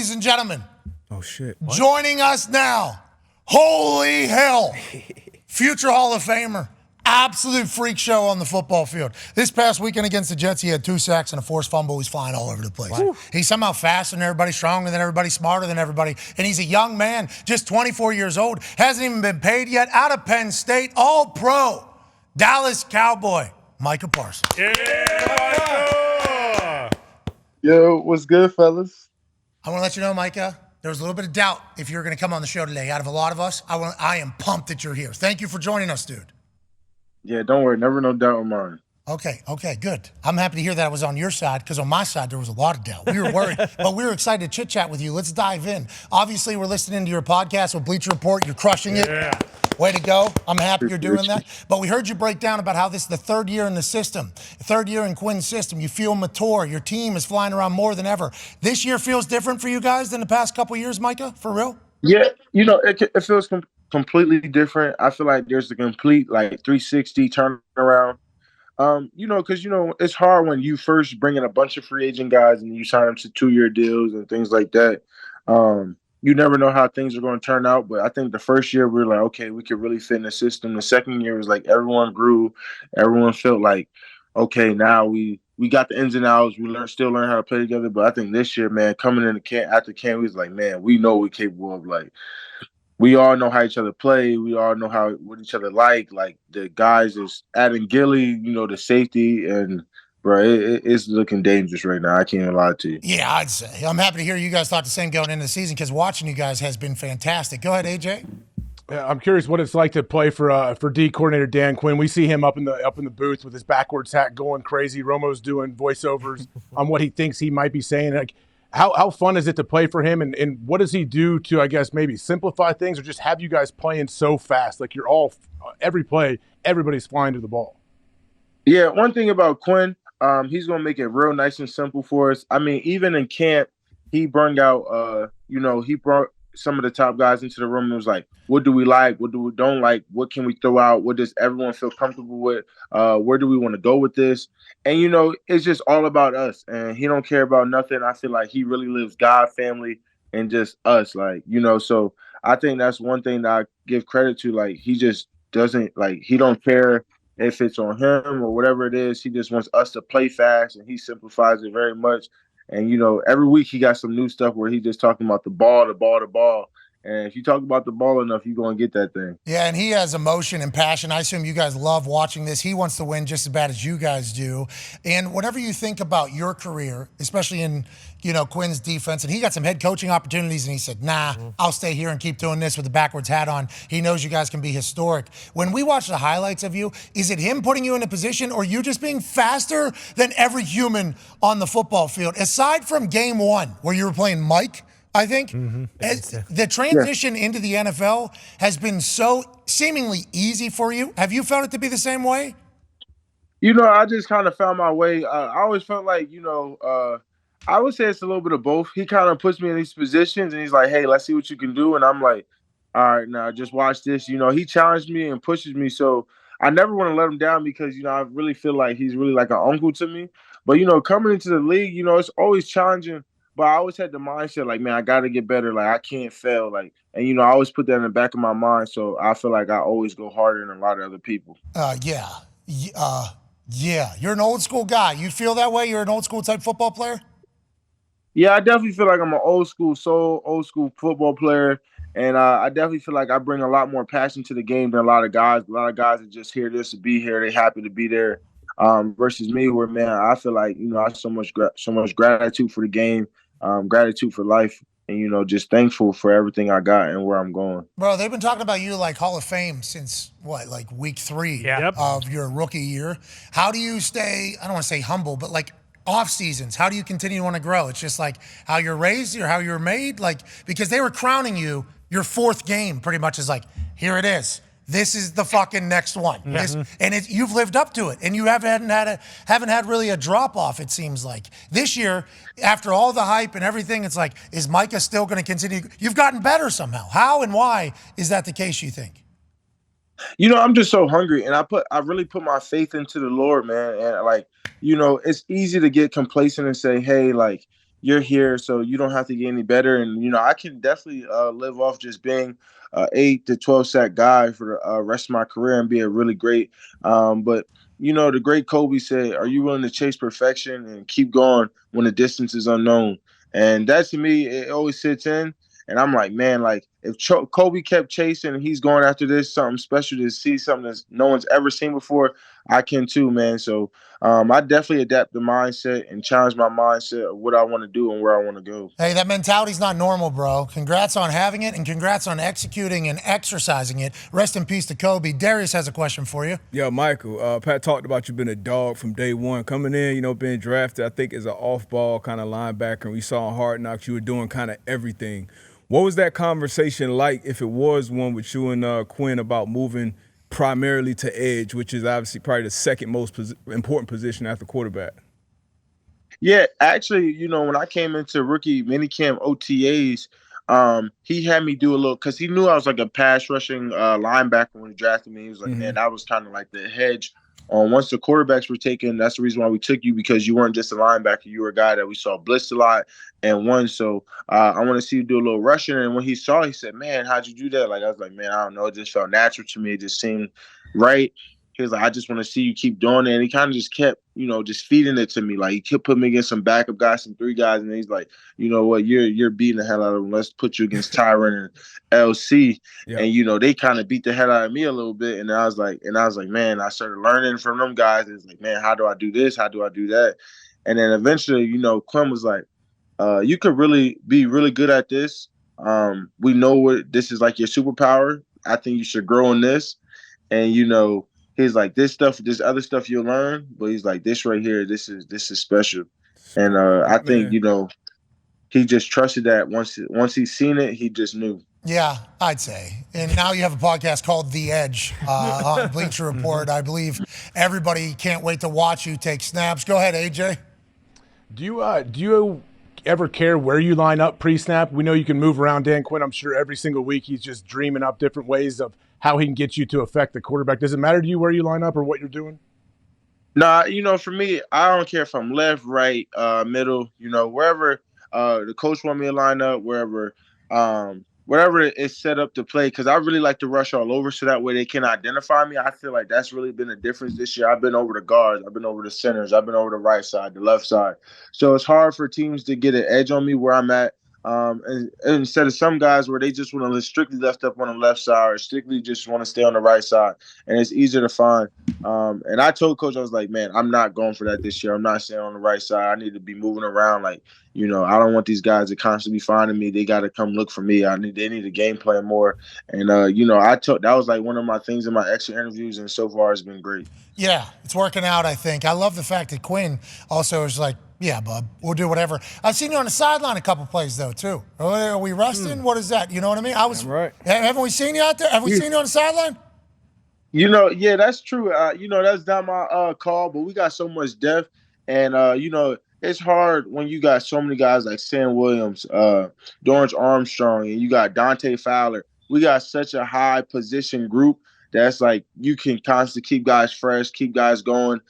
ladies and gentlemen. Oh, shit. What? Joining us now. Holy hell. Future Hall of Famer. Absolute freak show on the football field. This past weekend against the Jets, he had 2 sacks and a forced fumble. He's flying all over the place. Wow. He's somehow faster than everybody, stronger than everybody, smarter than everybody. And he's a young man, just 24 years old. Hasn't even been paid yet. Out of Penn State, all pro. Dallas Cowboy, Micah Parsons. Yeah. Yo, what's good, fellas? I want to let you know, Micah, there was a little bit of doubt if you were going to come on the show today. Out of a lot of us, I am pumped that you're here. Thank you for joining us, dude. Yeah, don't worry. Never no doubt on mine. Okay, good. I'm happy to hear that it was on your side, because on my side, there was a lot of doubt. We were worried, but we were excited to chit-chat with you. Let's dive in. Obviously, we're listening to your podcast with Bleacher Report. You're crushing it. Yeah. Way to go. I'm happy you're doing that. But we heard you break down about how this is the third year in the system, third year in Quinn's system. You feel mature. Your team is flying around more than ever. This year feels different for you guys than the past couple years, Micah? For real? Yeah, it feels completely different. I feel like there's a complete 360 turnaround. Because it's hard when you first bring in a bunch of free agent guys and you sign them to 2-year deals and things like that. You never know how things are going to turn out. But I think the first year we were like, okay, we could really fit in the system. The second year was like everyone grew. Everyone felt like, okay, now we got the ins and outs. We still learn how to play together. But I think this year, man, coming in the camp after camp, we was like, man, we know we're capable of we all know how each other play. We all know what each other like. Like the guys is adding Gilly, the safety, and bro, it's looking dangerous right now. I can't even lie to you. Yeah, I'd say. I'm happy to hear you guys thought the same going into the season, because watching you guys has been fantastic. Go ahead, AJ. I'm curious what it's like to play for D coordinator Dan Quinn. We see him up in the booth with his backwards hat going crazy. Romo's doing voiceovers on what he thinks he might be saying. How fun is it to play for him, and what does he do to, I guess, maybe simplify things or just have you guys playing so fast? Like you're all, every play, everybody's flying to the ball. Yeah, one thing about Quinn, he's going to make it real nice and simple for us. I mean, even in camp, he brought out, he brought some of the top guys into the room and was like, what do we like? What do we don't like? What can we throw out? What does everyone feel comfortable with? Where do we want to go with this? And, it's just all about us. And he don't care about nothing. I feel like he really lives God, family, and just us. So I think that's one thing that I give credit to. He just doesn't, he don't care if it's on him or whatever it is. He just wants us to play fast, and he simplifies it very much. And, every week he got some new stuff where he's just talking about the ball. And if you talk about the ball enough, you're going to get that thing. Yeah, and he has emotion and passion. I assume you guys love watching this. He wants to win just as bad as you guys do. And whatever you think about your career, especially in, Quinn's defense, and he got some head coaching opportunities, and he said, I'll stay here and keep doing this with the backwards hat on. He knows you guys can be historic. When we watch the highlights of you, is it him putting you in a position or you just being faster than every human on the football field? Aside from game 1, where you were playing Mike, I think the transition into the NFL has been so seemingly easy for you. Have you felt it to be the same way? I just kind of found my way. I always felt like, I would say it's a little bit of both. He kind of puts me in these positions and he's like, hey, let's see what you can do. And I'm like, all right, now just watch this. He challenged me and pushes me. So I never want to let him down because, I really feel like he's really like an uncle to me. But, coming into the league, it's always challenging. But I always had the mindset, man, I got to get better. I can't fail. And, I always put that in the back of my mind. So I feel like I always go harder than a lot of other people. Yeah. You're an old school guy. You feel that way? You're an old school type football player? Yeah, I definitely feel like I'm an old school football player. And I definitely feel like I bring a lot more passion to the game than a lot of guys. A lot of guys are just here just to be here. They're happy to be there. Versus me, where, man, I feel like, I have so much gratitude for the game. Gratitude for life, and just thankful for everything I got and where I'm going. Bro, they've been talking about you like Hall of Fame since week 3 of your rookie year. How do you stay, I don't want to say humble, but off seasons, how do you continue to want to grow? It's just how you're raised or how you're made, because they were crowning you your 4th game pretty much is here it is. This is the fucking next one. You've lived up to it, and you haven't had really a drop off. It seems like this year, after all the hype and everything, it's is Micah still going to continue? You've gotten better somehow. How and why is that the case? You think? I'm just so hungry, and I really put my faith into the Lord, man. And it's easy to get complacent and say, hey, you're here, so you don't have to get any better. And I can definitely live off just being 8 to 12 sack guy for the rest of my career and be a really great. But the great Kobe said, "Are you willing to chase perfection and keep going when the distance is unknown?" And that to me, it always sits in. And I'm like, man, like if Kobe kept chasing and he's going after this, something special to see, something that no one's ever seen before, I can too, man. So I definitely adapt the mindset and challenge my mindset of what I want to do and where I want to go. Hey, that mentality's not normal, bro. Congrats on having it, and congrats on executing and exercising it. Rest in peace to Kobe. Darius has a question for you. Yeah, Michael, Pat talked about you being a dog from day one. Coming in, being drafted, I think, as an off-ball kind of linebacker. And we saw on Hard Knocks you were doing kind of everything. What was that conversation like, if it was one, with you and Quinn about moving primarily to edge, which is obviously probably the second most important position after quarterback? Yeah, actually, when I came into rookie minicamp OTAs, he had me do a little, because he knew I was like a pass rushing linebacker when he drafted me. He was like, man, that was kind of like the hedge. Once the quarterbacks were taken, that's the reason why we took you, because you weren't just a linebacker. You were a guy that we saw blitz a lot and won. So I want to see you do a little rushing. And when he saw it, he said, man, how'd you do that? Like, I was like, man, I don't know. It just felt natural to me. It just seemed right. He was like, I just want to see you keep doing it. And he kind of just kept, just feeding it to me. Like, he kept putting me against some backup guys, some 3 guys. And he's like, you know what, you're beating the hell out of them. Let's put you against Tyron and LC. Yep. And, they kind of beat the hell out of me a little bit. And I was like, man, I started learning from them guys. It's like, man, how do I do this? How do I do that? And then eventually, Quinn was like, you could really be really good at this. We know what this is, like your superpower. I think you should grow in this. And, he's like, this other stuff you'll learn, but he's like, this right here, this is special. And I think, he just trusted that once he's seen it, he just knew. Yeah, I'd say. And now you have a podcast called The Edge on Bleacher Report. I believe everybody can't wait to watch you take snaps. Go ahead, AJ. Do you ever care where you line up pre-snap? We know you can move around Dan Quinn. I'm sure every single week he's just dreaming up different ways of how he can get you to affect the quarterback. Does it matter to you where you line up or what you're doing? Nah, for me, I don't care if I'm left, right, middle, wherever the coach want me to line up, wherever it's set up to play, because I really like to rush all over so that way they can identify me. I feel like that's really been a difference this year. I've been over the guards, I've been over the centers, I've been over the right side, the left side. So it's hard for teams to get an edge on me where I'm at. And instead of some guys where they just want to strictly left up on the left side or strictly just want to stay on the right side, and it's easier to find. And I told Coach, I was like, man, I'm not going for that this year. I'm not staying on the right side. I need to be moving around. Like, I don't want these guys to constantly be finding me. They got to come look for me. They need to game plan more. And that was like one of my things in my extra interviews, and so far it's been great. Yeah, it's working out, I think. I love the fact that Quinn also is like, yeah, bub, we'll do whatever. I've seen you on the sideline a couple plays, though, too. Are we resting? What is that? You know what I mean? Right. Haven't we seen you out there? Have we seen you on the sideline? Yeah, that's true. That's not my call, but we got so much depth. And, it's hard when you got so many guys like Sam Williams, Dorrance Armstrong, and you got Dante Fowler. We got such a high position group that's like you can constantly keep guys fresh, keep guys going,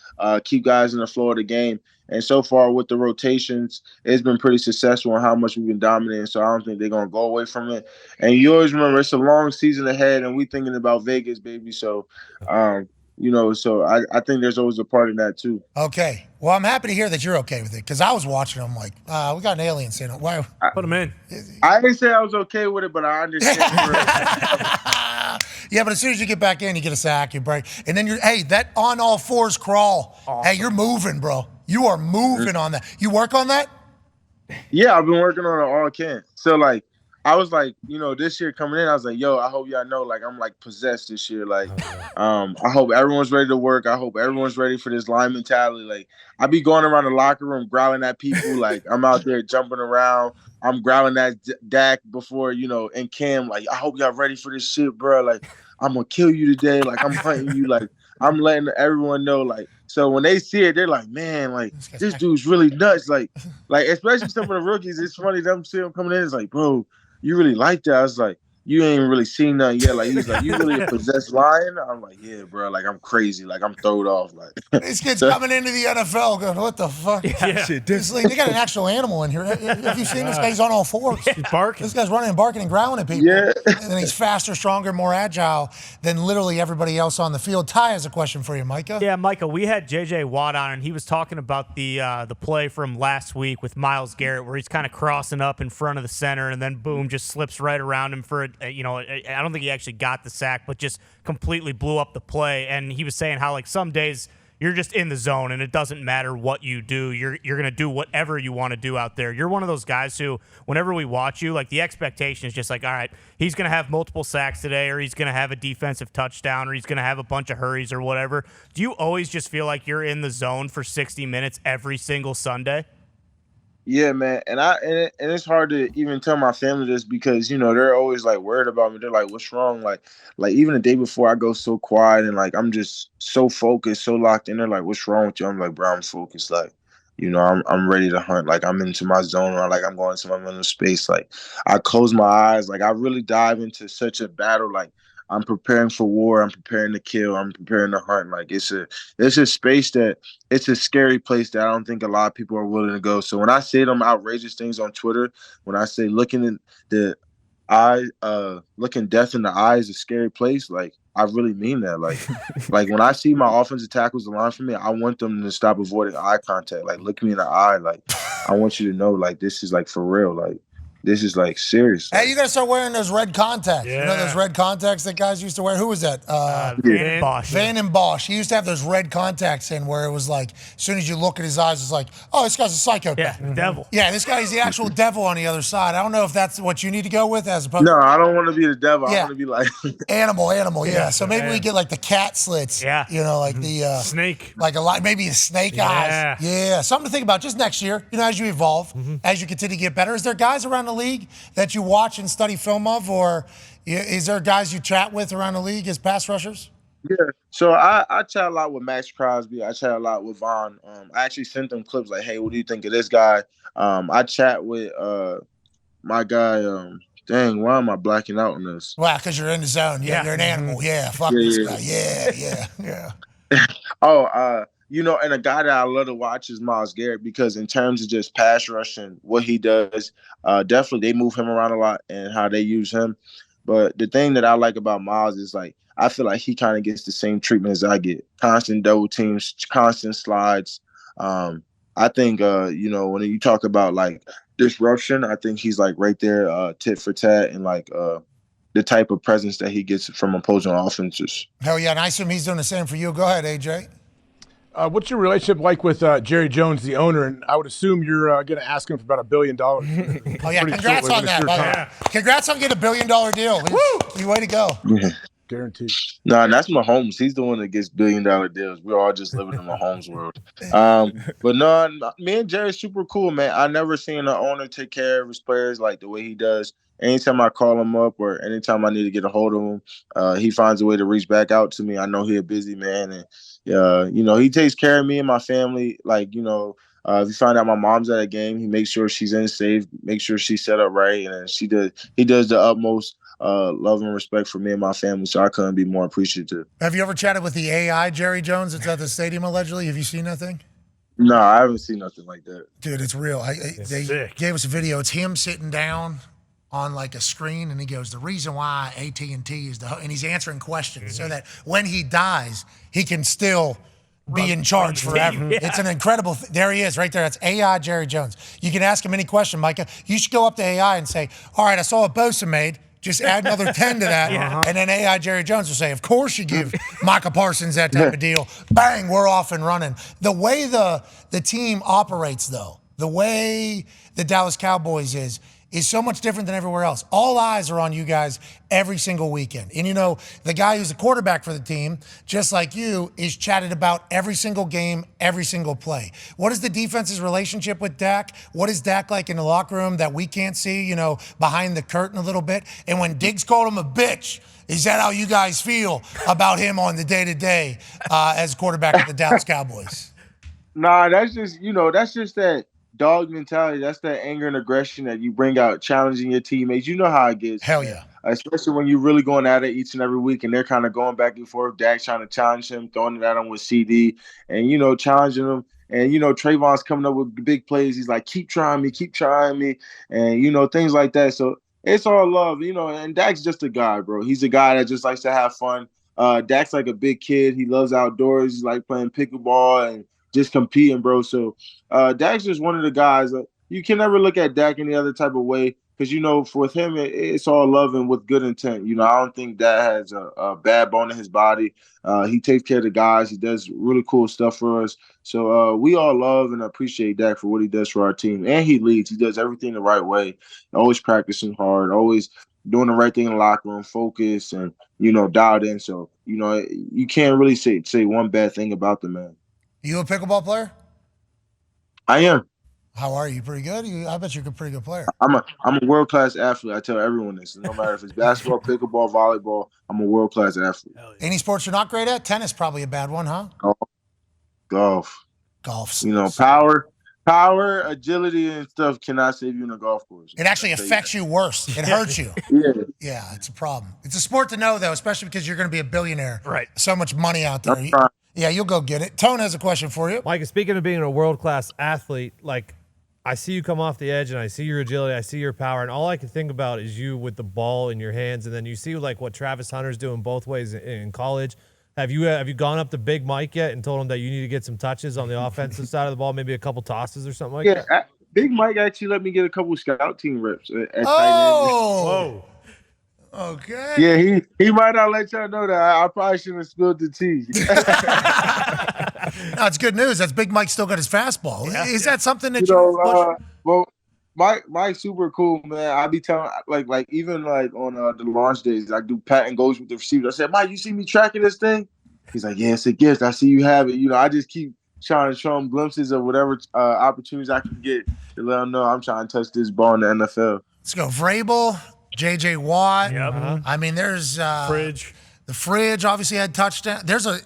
keep guys in the flow of the game. And so far with the rotations, it's been pretty successful in how much we've been dominating. So I don't think they're going to go away from it. And you always remember it's a long season ahead, and we thinking about Vegas, baby. So, so I think there's always a part of that too. Okay. Well, I'm happy to hear that you're okay with it, because I was watching. I'm like, we got an alien saying it. Why? Put him in. I didn't say I was okay with it, but I understand. Yeah, but as soon as you get back in, you get a sack, you break. And then that on all fours crawl. Awesome. Hey, you're moving, bro. You are moving on that. You work on that? Yeah, I've been working on it all camp. So, like, I was like, this year coming in, I was like, yo, I hope y'all know, like, I'm, like, possessed this year. Like, I hope everyone's ready to work. I hope everyone's ready for this line mentality. Like, I be going around the locker room growling at people. Like, I'm out there jumping around. I'm growling at Dak before, and Cam. Like, I hope y'all ready for this shit, bro. Like, I'm going to kill you today. Like, I'm hunting you. Like, I'm letting everyone know, like, so when they see it, they're like, man, like, this dude's really nuts. Like, especially some of the rookies, it's funny, them see him coming in, it's like, bro, you really like that? I was like, you ain't really seen nothing yet. Like, he's like, you really a possessed lion? I'm like, yeah, bro. Like, I'm crazy. Like, I'm thrown off. Like, This kid's coming into the NFL going, what the fuck? Yeah. Shit, It's like, they got an actual animal in here. Have you seen this guy? He's on all fours. He's barking. This guy's running and barking and growling at people. Yeah. And then he's faster, stronger, more agile than literally everybody else on the field. Ty has a question for you, Micah. Yeah, Micah, we had J.J. Watt on, and he was talking about the play from last week with Myles Garrett, where he's kind of crossing up in front of the center, and then boom, just slips right around him for I don't think he actually got the sack, but just completely blew up the play. And he was saying how like some days you're just in the zone and it doesn't matter what you do. You're going to do whatever you want to do out there. You're one of those guys who, whenever we watch you, like the expectation is just like, all right, he's going to have multiple sacks today, or he's going to have a defensive touchdown, or he's going to have a bunch of hurries or whatever. Do you always just feel like you're in the zone for 60 minutes every single Sunday? Yeah, man, and it's hard to even tell my family this because they're always like worried about me. They're like, "What's wrong?" Like even the day before, I go so quiet and like I'm just so focused, so locked in. They're like, "What's wrong with you?" I'm like, "Bro, I'm focused. Like, I'm ready to hunt. Like I'm into my zone. Or like I'm going into my mental space. Like I close my eyes. Like I really dive into such a battle. Like I'm preparing for war. I'm preparing to kill. I'm preparing to hunt. Like it's a space that it's a scary place that I don't think a lot of people are willing to go. So when I say them outrageous things on Twitter, when I say looking in the eye, looking death in the eye is a scary place, like I really mean that. Like when I see my offensive tackles align for me, I want them to stop avoiding eye contact. Like look me in the eye. Like I want you to know, like this is like for real. Like this is like serious. Hey, you gotta start wearing those red contacts. Yeah. You know those red contacts that guys used to wear? Who was that? Van Bosch. Van and Bosch. He used to have those red contacts in where it was like, as soon as you look at his eyes, it's like, oh, this guy's a psychopath. Yeah, devil. Yeah, this guy's the actual devil on the other side. I don't know if that's what you need to go with as opposed No, I don't want to be the devil. Yeah. I want to be like animal, yeah. So maybe we get like the cat slits. Yeah. Like the Snake. like a lot, maybe the snake eyes. Yeah, something to think about just next year. As you evolve, as you continue to get better. Is there guys around the league that you watch and study film of, or is there guys you chat with around the league as pass rushers? Yeah, so I chat a lot with Max Crosby. I chat a lot with Vaughn. I actually sent them clips like, "Hey, what do you think of this guy?" I chat with my guy. Dang, why am I blacking out on this? Wow, because you're in the zone. Yeah, you're an animal. Yeah, fuck this guy. Yeah. And a guy that I love to watch is Myles Garrett because in terms of just pass rush and what he does, definitely they move him around a lot and how they use him. But the thing that I like about Myles is like I feel like he kind of gets the same treatment as I get. Constant double teams, constant slides. I think when you talk about like disruption, I think he's like right there, tit for tat, and like the type of presence that he gets from opposing offenses. Hell yeah, and I assume he's doing the same for you. Go ahead, AJ. What's your relationship like with Jerry Jones, the owner? And I would assume you're going to ask him for about $1 billion. Oh yeah, congrats on that. Congrats on getting $1 billion deal. Woo! Way to go. Yeah. Guaranteed. No, and that's Mahomes. He's the one that gets $1 billion deals. We're all just living in Mahomes world. But no, me and Jerry's super cool, man. I never seen an owner take care of his players like the way he does. Anytime I call him up or anytime I need to get a hold of him, he finds a way to reach back out to me. I know he's a busy man, and he takes care of me and my family. Like, if you find out my mom's at a game, he makes sure she's in safe, make sure she's set up right, and he does the utmost love and respect for me and my family. So I couldn't be more appreciative. Have you ever chatted with the AI Jerry Jones that's at the stadium allegedly? Have you seen that thing? No, I haven't seen nothing like that. Dude, it's real. They sick. gave us a video. It's him sitting down on like a screen, and he goes, the reason why AT&T is and he's answering questions so that when he dies, he can still be in charge forever. Yeah. It's an incredible there he is right there. That's AI Jerry Jones. You can ask him any question, Micah. You should go up to AI and say, all right, I saw what Bosa made. Just add another 10 to that. And then AI Jerry Jones will say, of course you give Micah Parsons that type of deal. Bang, we're off and running. The way the team operates, though, the way the Dallas Cowboys is so much different than everywhere else. All eyes are on you guys every single weekend. And the guy who's the quarterback for the team, just like you, is chatted about every single game, every single play. What is the defense's relationship with Dak? What is Dak like in the locker room that we can't see, behind the curtain a little bit? And when Diggs called him a bitch, is that how you guys feel about him on the day-to-day as quarterback of the Dallas Cowboys? Nah, that's just that dog mentality. That's that anger and aggression that you bring out challenging your teammates. You know how it gets. Hell yeah. especially when you're really going at it each and every week, and they're kind of going back and forth. Dak's trying to challenge him, throwing it at him with CD, and challenging him. And Trayvon's coming up with big plays. He's like, keep trying me, and things like that. So it's all love, And Dak's just a guy, bro. He's a guy that just likes to have fun. Dak's like a big kid. He loves outdoors. He's like playing pickleball and just competing, bro. So Dak's just one of the guys. You can never look at Dak any other type of way because, with him, it's all love and with good intent. I don't think Dak has a bad bone in his body. He takes care of the guys. He does really cool stuff for us. So we all love and appreciate Dak for what he does for our team. And he leads. He does everything the right way, always practicing hard, always doing the right thing in the locker room, focus, and, dialed in. So, you can't really say one bad thing about the man. You a pickleball player? I am. How are you? Pretty good? I bet you're a pretty good player. I'm a world-class athlete. I tell everyone this. No matter if it's basketball, pickleball, volleyball, I'm a world-class athlete. Any sports you're not great at? Tennis probably a bad one, huh? Golf. Golf's power, agility, and stuff cannot save you in a golf course. It actually affects you worse. It hurts you. Yeah, it's a problem. It's a sport to know, though, especially because you're going to be a billionaire. Right. So much money out there. Yeah, you'll go get it. Tone has a question for you. Micah, speaking of being a world-class athlete, I see you come off the edge, and I see your agility, I see your power, and all I can think about is you with the ball in your hands, and then you see what Travis Hunter's doing both ways in college. Have you gone up to Big Mike yet and told him that you need to get some touches on the offensive side of the ball, maybe a couple tosses or something like that? Yeah, Big Mike actually let me get a couple scout team reps at tight end. Whoa. Okay. Yeah, he might not let y'all know that. I probably shouldn't have spilled the tea. No, it's good news. That's Big Mike still got his fastball. Yeah. Is that something that well, Mike's super cool, man. I be telling even on the launch days, I do pat and goes with the receivers. I said, Mike, you see me tracking this thing? He's like, yeah, it's a gift. I see you have it. I just keep trying to show him glimpses of whatever opportunities I can get to let him know I'm trying to touch this ball in the NFL. Let's go. Vrabel, J.J. Watt. Yep. I mean, there's Fridge. The Fridge obviously had touchdown. There's a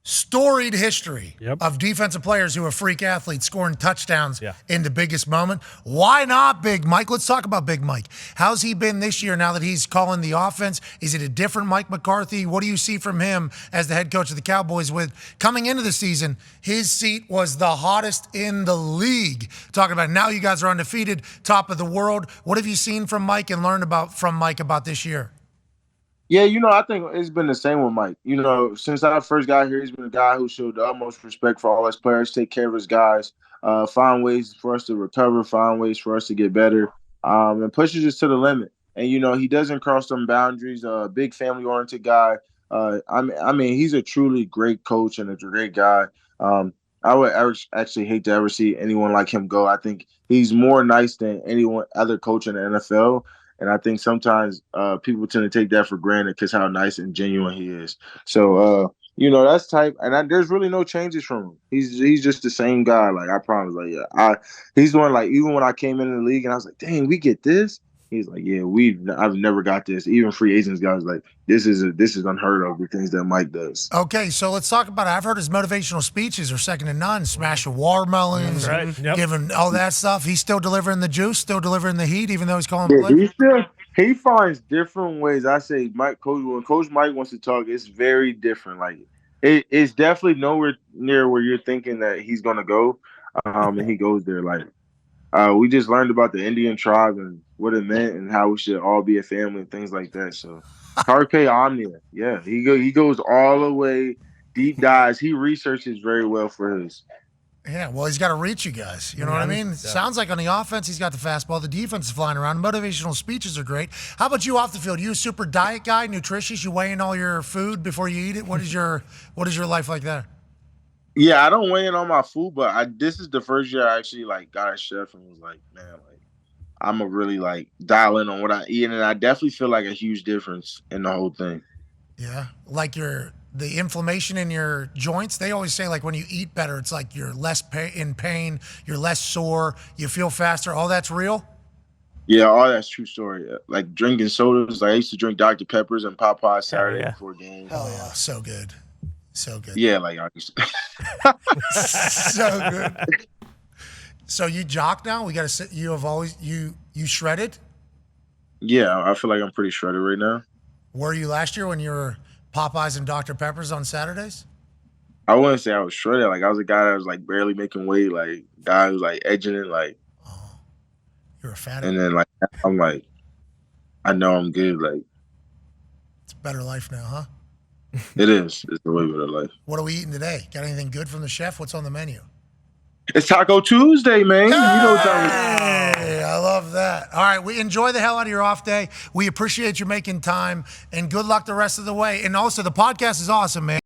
storied history of defensive players who are freak athletes scoring touchdowns in the biggest moment. Why not Big Mike? Let's talk about Big Mike. How's he been this year now that he's calling the offense? Is it a different Mike McCarthy? What do you see from him as the head coach of the Cowboys with coming into the season? His seat was the hottest in the league. Talking about now you guys are undefeated, top of the world. What have you seen from Mike and learned from Mike about this year? Yeah, I think it's been the same with Mike. Since I first got here, he's been a guy who showed the utmost respect for all his players, take care of his guys, find ways for us to recover, find ways for us to get better, and pushes us to the limit. And, he doesn't cross some boundaries, a big family-oriented guy. I mean, he's a truly great coach and a great guy. I would actually hate to ever see anyone like him go. I think he's more nice than anyone other coach in the NFL. And I think sometimes people tend to take that for granted because how nice and genuine he is. So, that's type. And there's really no changes from him. He's just the same guy. I promise. He's the one, even when I came into the league and I was like, dang, we get this. He's like, yeah, I've never got this. Even free agents guys this is unheard of, the things that Mike does. Okay, so let's talk about it. I've heard his motivational speeches are second to none. Smashing watermelons, giving all that stuff. He's still delivering the juice, still delivering the heat, even though he's calling play. He finds different ways. I say, when Coach Mike wants to talk, it's very different. It's definitely nowhere near where you're thinking that he's gonna go, and he goes there. We just learned about the Indian tribe and what it meant and how we should all be a family and things like that. So, Carpe Omnia. Yeah, he goes all the way, deep dives. He researches very well for his. Yeah, well, he's got to reach you guys. You know what I mean? Sounds like on the offense, he's got the fastball. The defense is flying around. Motivational speeches are great. How about you off the field? You a super diet guy, nutritious? You weigh in all your food before you eat it? What is your life like there? Yeah, I don't weigh in on my food, but this is the first year I actually got a chef and was like, man, I'm gonna really dial in on what I eat, and I definitely feel a huge difference in the whole thing. Yeah, the inflammation in your joints. They always say when you eat better, it's you're less in pain, you're less sore, you feel faster. All that's real. Yeah, all that's true story. Drinking sodas. I used to drink Dr. Peppers and Popeyes Saturday before games. Hell yeah, so good. So good. Yeah, I used to. So good. So you jock now? We got to sit. You have always you shredded. Yeah, I feel like I'm pretty shredded right now. Were you last year when you were Popeyes and Dr. Peppers on Saturdays? I wouldn't say I was shredded. Like I was a guy that was like barely making weight. Like guy who was like edging it. Like, You're a fatty. and then like I'm like, I know I'm good. Like It's a better life now, huh? it is. It's the way better life. What are we eating today? Got anything good from the chef? What's on the menu? It's Taco Tuesday, man. You know what time it is. Hey, I love that. All right, we enjoy the hell out of your off day. We appreciate you making time, and good luck the rest of the way. And also, the podcast is awesome, man.